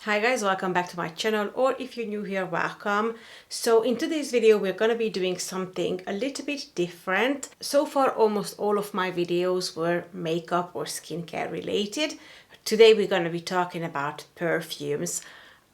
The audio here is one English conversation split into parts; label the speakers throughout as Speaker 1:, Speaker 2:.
Speaker 1: Hi guys, welcome back to my channel, or if you're new here, welcome. So in today's video we're going to be doing something a little bit different. So far almost all of my videos were makeup or skincare related. Today we're going to be talking about perfumes.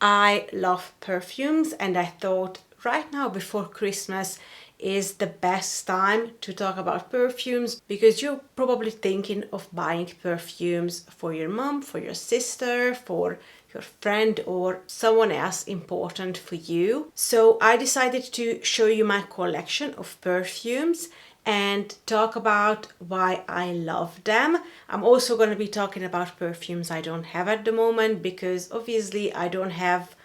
Speaker 1: I love perfumes and I thought right now before Christmas is the best time to talk about perfumes, because you're probably thinking of buying perfumes for your mom, for your sister, for your friend or someone else important for you. So I decided to show you my collection of perfumes and talk about why I love them. I'm also going to be talking about perfumes I don't have at the moment, because obviously I don't have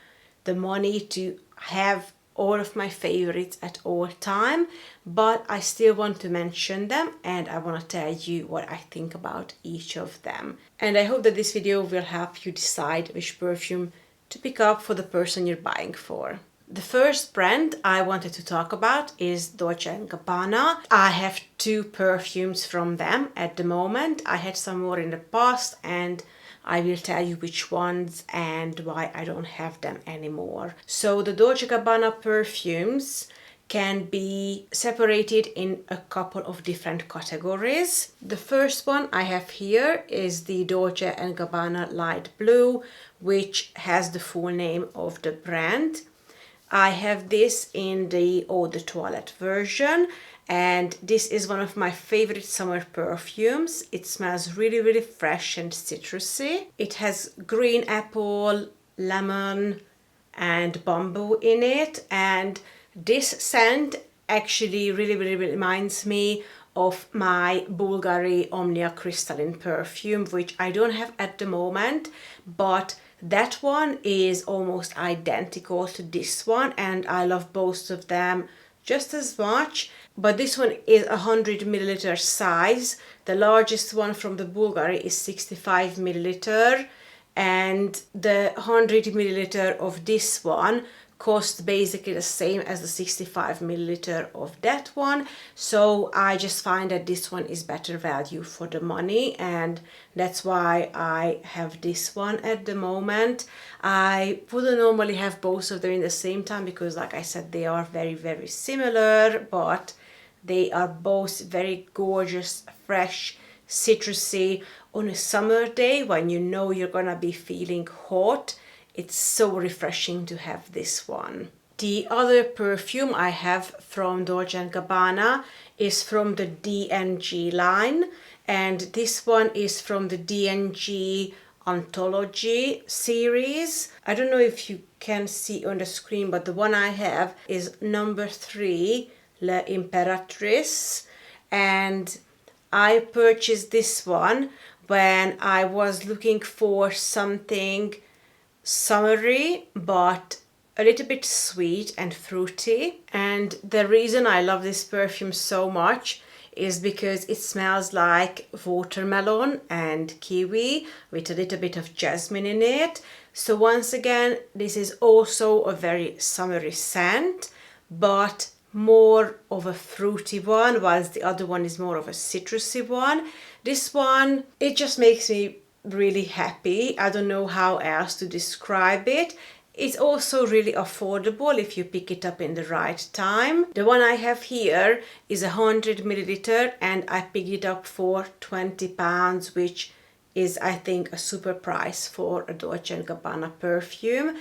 Speaker 1: the money to have all of my favorites at all time, but I still want to mention them and I want to tell you what I think about each of them. And I hope that this video will help you decide which perfume to pick up for the person you're buying for. The first brand I wanted to talk about is Dolce Gabbana. I have two perfumes from them at the moment. I had some more in the past and I will tell you which ones and why I don't have them anymore. So the Dolce Gabbana perfumes can be separated in a couple of different categories. The first one I have here is the Dolce & Gabbana Light Blue, which has the full name of the brand. I have this in the Eau de Toilette version, and this is one of my favorite summer perfumes. It smells really fresh and citrusy. It has green apple, lemon and bamboo in it, and this scent actually really reminds me of my Bulgari Omnia Crystalline perfume, which I don't have at the moment, but that one is almost identical to this one and I love both of them just as much. But this one is 100 milliliter size. The largest one from the Bulgari is 65 milliliter, and the 100 milliliter of this one costs basically the same as the 65 milliliter of that one. So I just find that this one is better value for the money, and that's why I have this one at the moment. I wouldn't normally have both of them in the same time because, like I said, they are very similar, but they are both very gorgeous, fresh, citrusy on a summer day when you know you're gonna be feeling hot. It's so refreshing to have this one. The other perfume I have from Dolce & Gabbana is from the DNG line, and this one is from the DNG Anthology series. I don't know if you can see on the screen, but the one I have is number 3, La Imperatrice, and I purchased this one when I was looking for something summery but a little bit sweet and fruity. And the reason I love this perfume so much is because it smells like watermelon and kiwi with a little bit of jasmine in it. So once again, this is also a very summery scent, but more of a fruity one, whilst the other one is more of a citrusy one. This one, it just makes me really happy. I don't know how else to describe it. It's also really affordable if you pick it up in the right time. The one I have here is 100 milliliter and I picked it up for £20, which is, I think, a super price for a Dolce & Gabbana perfume.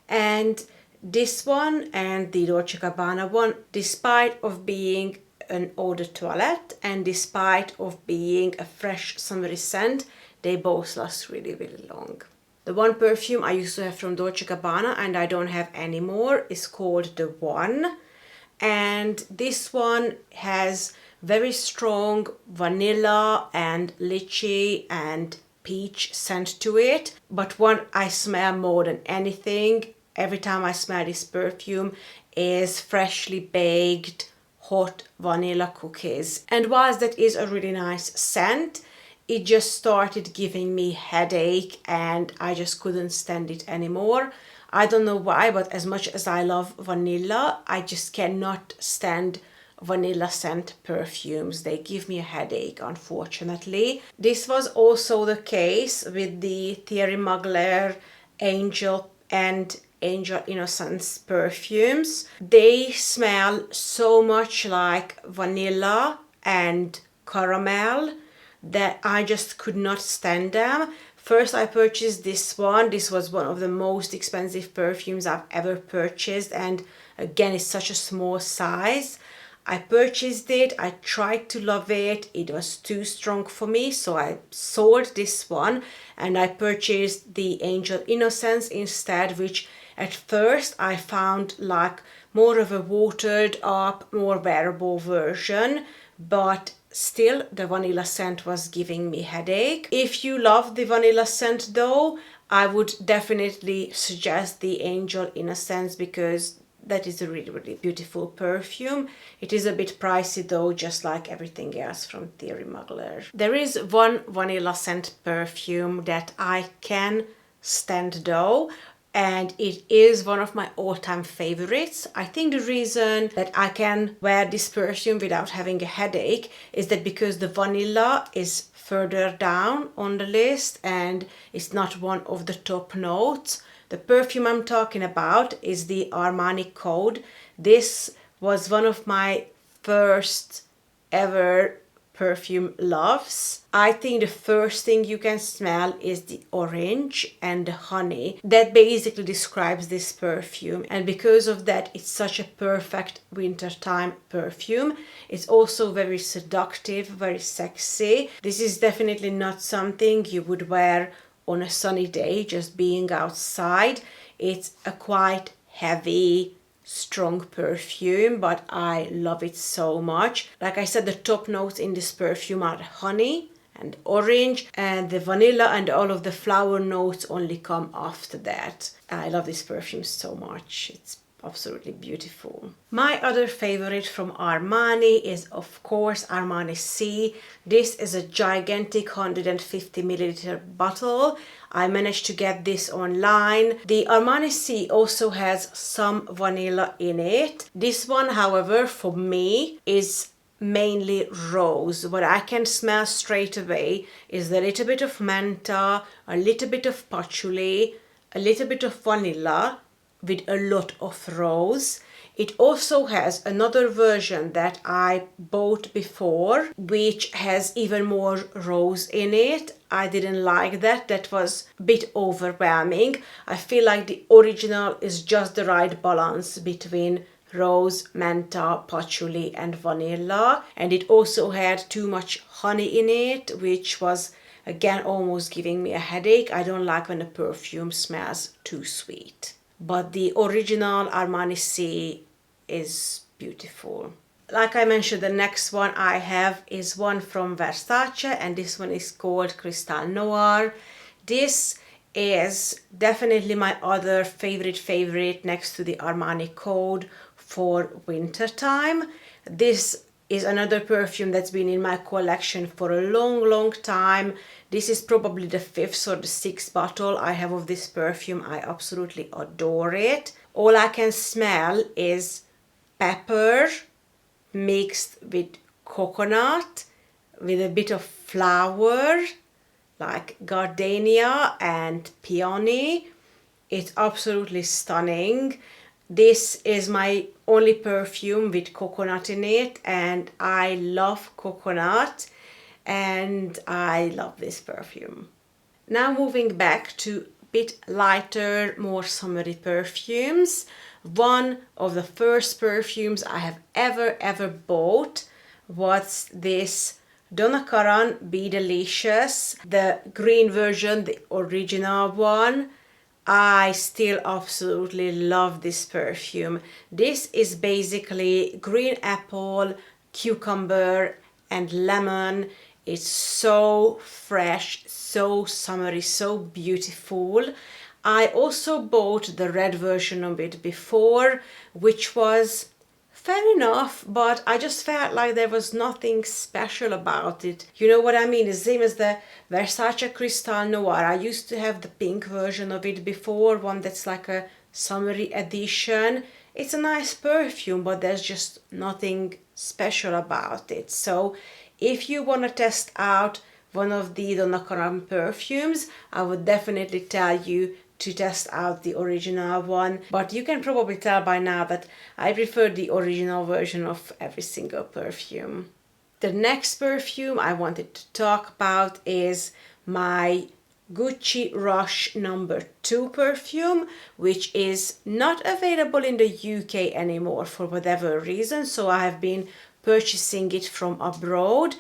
Speaker 1: And this one and the Dolce & Gabbana one, despite of being an eau de toilette and despite of being a fresh summery scent, they both last really long. The one perfume I used to have from Dolce & Gabbana and I don't have anymore is called The One, and this one has very strong vanilla and lychee and peach scent to it, but one I smell more than anything every time I smell this perfume is freshly baked hot vanilla cookies. And whilst that is a really nice scent, it just started giving me headache and I just couldn't stand it anymore. I don't know why, but as much as I love vanilla, I just cannot stand vanilla scent perfumes. They give me a headache, unfortunately. This was also the case with the Thierry Mugler Angel and Angel Innocence perfumes. They smell so much like vanilla and caramel that I just could not stand them. First I purchased this one. This was one of the most expensive perfumes I've ever purchased, and again it's such a small size. I purchased it, I tried to love it, it was too strong for me, so I sold this one and I purchased the Angel Innocence instead, which at first I found like more of a watered up, more wearable version, but still the vanilla scent was giving me headache. If you love the vanilla scent though, I would definitely suggest the Angel Innocence because that is a really, really beautiful perfume. It is a bit pricey though, just like everything else from Thierry Mugler. There is one vanilla scent perfume that I can stand though, and it is one of my all-time favorites. I think the reason that I can wear this perfume without having a headache is that because the vanilla is further down on the list and it's not one of the top notes. The perfume I'm talking about is the Armani Code. This was one of my first ever perfume loves. I think the first thing you can smell is the orange and the honey. That basically describes this perfume, and because of that it's such a perfect wintertime perfume. It's also very seductive, very sexy. This is definitely not something you would wear on a sunny day, just being outside. It's a quite heavy, strong perfume, but I love it so much. Like I said, the top notes in this perfume are honey and orange, and the vanilla and all of the flower notes only come after that. I love this perfume so much. It's absolutely beautiful. My other favorite from Armani is of course Armani C. This is a gigantic 150 milliliter bottle. I managed to get this online. The Armani C also has some vanilla in it. This one, however, for me is mainly rose. What I can smell straight away is a little bit of mentha, a little bit of patchouli, a little bit of vanilla, with a lot of rose. It also has another version that I bought before, which has even more rose in it. I didn't like that. That was a bit overwhelming. I feel like the original is just the right balance between rose, mentha, patchouli and vanilla. And it also had too much honey in it, which was again almost giving me a headache. I don't like when a perfume smells too sweet. But the original Armani C is beautiful. Like I mentioned, the next one I have is one from Versace, and this one is called Kristin Noir. This is definitely my other favorite next to the Armani Code for winter time. This is another perfume that's been in my collection for a long time. This is probably the 5th or the 6th bottle I have of this perfume. I absolutely adore it. All I can smell is pepper mixed with coconut, with a bit of flower like gardenia and peony. It's absolutely stunning. This is my only perfume with coconut in it, and I love coconut, and I love this perfume. Now moving back to a bit lighter, more summery perfumes. One of the first perfumes I have ever bought was this Donna Karan Be Delicious, the green version, the original one. I still absolutely love this perfume. This is basically green apple, cucumber and lemon. It's so fresh, so summery, so beautiful. I also bought the red version of it before, which was fair enough, but I just felt like there was nothing special about it. You know what I mean? The same as the Versace Kristin Noir. I used to have the pink version of it before, one that's like a summery edition. It's a nice perfume, but there's just nothing special about it. So if you want to test out one of the Donna Karan perfumes, I would definitely tell you to test out the original one, but you can probably tell by now that I prefer the original version of every single perfume. The next perfume I wanted to talk about is my Gucci Rush No. 2 perfume, which is not available in the UK anymore for whatever reason, so I have been purchasing it from abroad.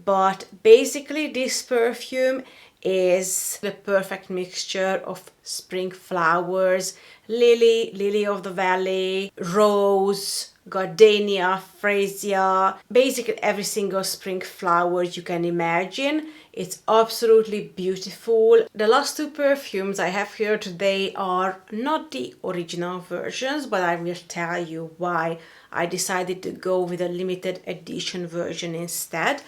Speaker 1: But basically this perfume is the perfect mixture of spring flowers, lily of the valley, rose, gardenia, freesia, basically every single spring flower you can imagine. It's absolutely beautiful. The last two perfumes I have here today are not the original versions, but I will tell you why I decided to go with a limited edition version instead.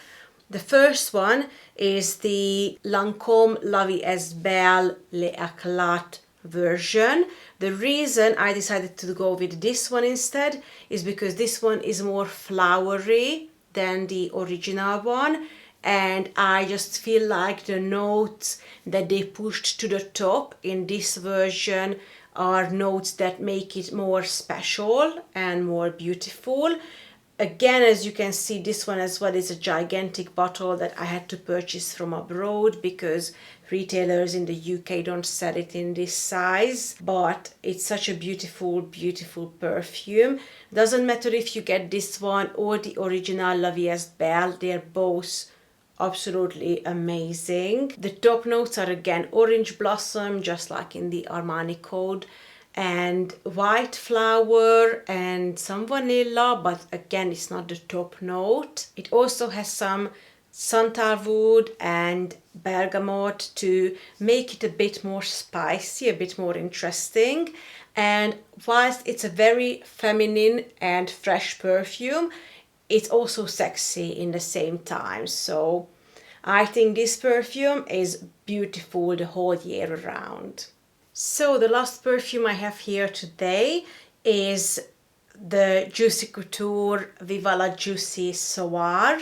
Speaker 1: The first one is the Lancôme La Vie est Belle L'Éclat version. The reason I decided to go with this one instead is because this one is more flowery than the original one, and I just feel like the notes that they pushed to the top in this version are notes that make it more special and more beautiful. Again, as you can see, this one as well is a gigantic bottle that I had to purchase from abroad because retailers in the UK don't sell it in this size. But it's such a beautiful, beautiful perfume. Doesn't matter if you get this one or the original La Vie est Belle, they're both absolutely amazing. The top notes are again orange blossom, just like in the Armani Code, and white flower and some vanilla, but again it's not the top note. It also has some sandalwood and bergamot to make it a bit more spicy, a bit more interesting. And whilst it's a very feminine and fresh perfume, it's also sexy in the same time. So I think this perfume is beautiful the whole year around. So the last perfume I have here today is the Juicy Couture Viva la Juicy Soir.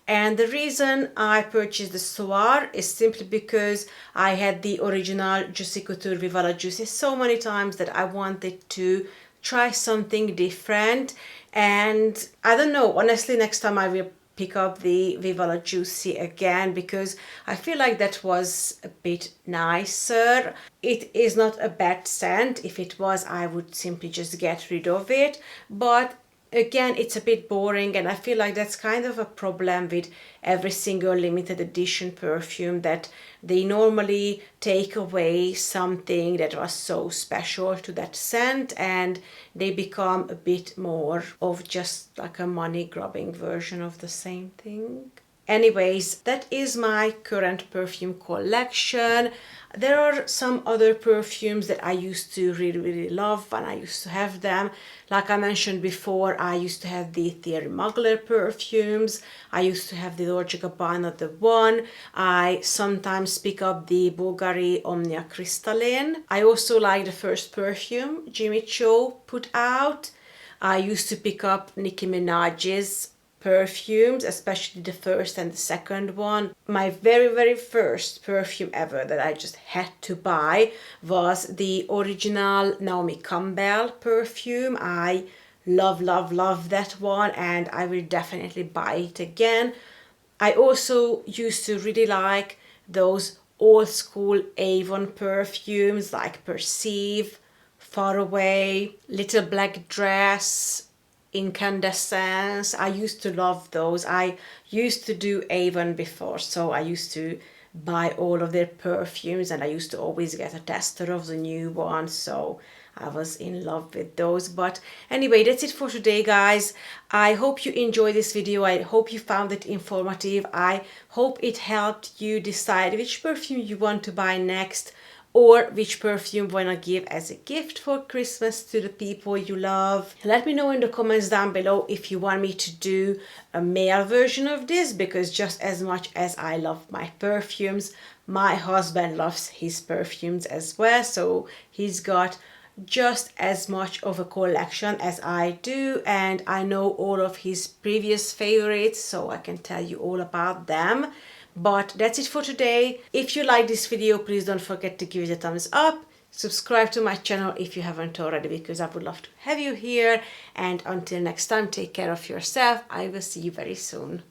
Speaker 1: And the reason I purchased the Soir is simply because I had the original Juicy Couture Viva la Juicy so many times that I wanted to try something different. And I don't know, honestly, next time I will pick up the Viva la Juicy again because I feel like that was a bit nicer. It is not a bad scent. If it was, I would simply just get rid of it. But again, it's a bit boring, and I feel like that's kind of a problem with every single limited edition perfume, that they normally take away something that was so special to that scent and they become a bit more of just like a money-grubbing version of the same thing. Anyways, that is my current perfume collection. There are some other perfumes that I used to really love when I used to have them. Like I mentioned before, I used to have the Thierry Mugler perfumes. I used to have the Dolce Gabbana The One. I sometimes pick up the Bulgari Omnia Crystalline. I also like the first perfume Jimmy Choo put out. I used to pick up Nicki Minaj's perfumes, especially the first and the second one. My very first perfume ever that I just had to buy was the original Naomi Campbell perfume. I love that one, and I will definitely buy it again. I also used to really like those old school Avon perfumes like Perceive, Far Away, Little Black Dress, Incandescence. I used to love those. I used to do Avon before, so I used to buy all of their perfumes, and I used to always get a tester of the new ones, so I was in love with those. But anyway, that's it for today, guys. I hope you enjoyed this video. I hope you found it informative. I hope it helped you decide which perfume you want to buy next, or which perfume you want to give as a gift for Christmas to the people you love. Let me know in the comments down below if you want me to do a male version of this, because just as much as I love my perfumes, my husband loves his perfumes as well, so he's got just as much of a collection as I do, and I know all of his previous favorites, so I can tell you all about them. But that's it for today. If you like this video, please don't forget to give it a thumbs up, Subscribe to my channel if you haven't already, because I would love to have you here. And until next time, take care of yourself. I will see you very soon.